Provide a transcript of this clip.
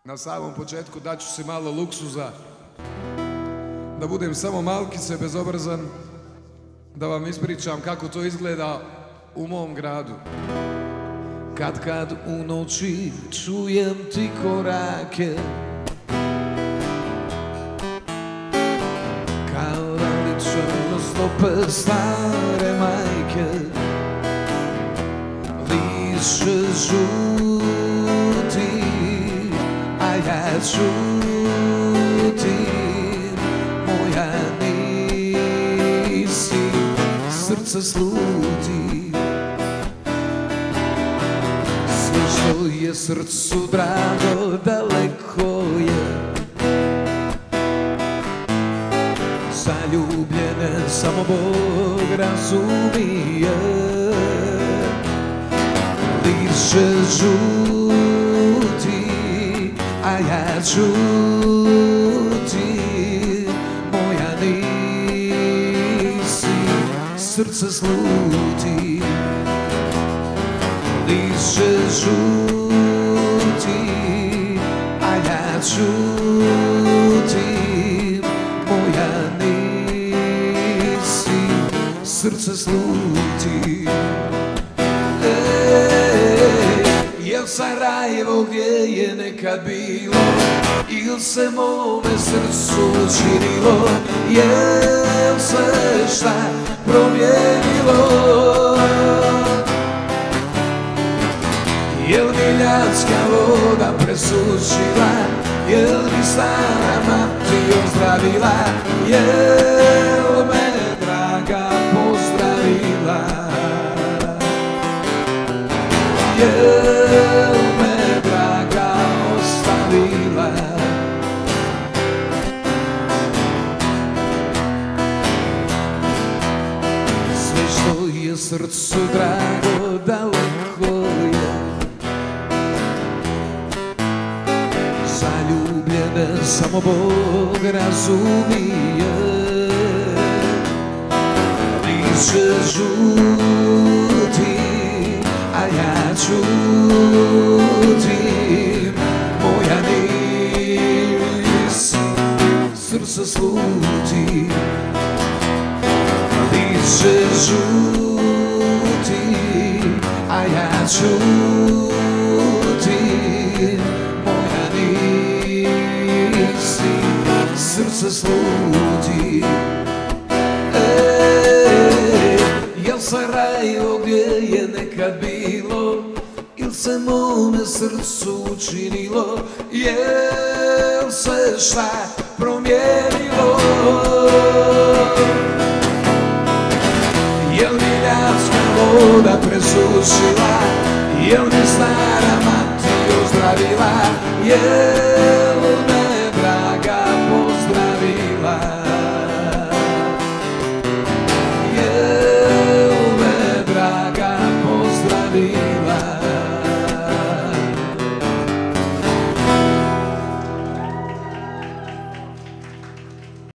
Na samom početku daću si malo luksuza, da budem samo malkice bezobrazan, da vam ispričam kako to izgleda u mom gradu. Kad u noći čujem ti korake, kao da ličem na stope stare majke, lišće žuti, a ja čutim, moja nisi, srce sluti. Sve što je srcu drago daleko je, zaljubljene samo Bog razumije. Lišće žuti, a ja čutim, moja nisi, srce sluti. Lišće žuti, a ja čutim, moja nisi, srce sluti. Jel Sarajevo gdje je nekad bilo, il se mome srcu činilo, jel se šta promijenilo? Jel mi ljadska voda presušila, jel mi stara mati ozdravila, jel me draga pozdravila, jel me draga ostavila? Sve što je srcu drago daleko je, zaljubljene samo Bog razumije. Lišće žuti, a ja čutim, moja nisi, srce sluti. Lišće žuti, a ja čutim, moja nisi, srce sluti. Jel Sarajevo gdje je nekad bilo, il se mome srcu učinilo, jel se šta promijenilo? Jel mi ljadska voda presušila, jel mi stara mati ozdravila, jel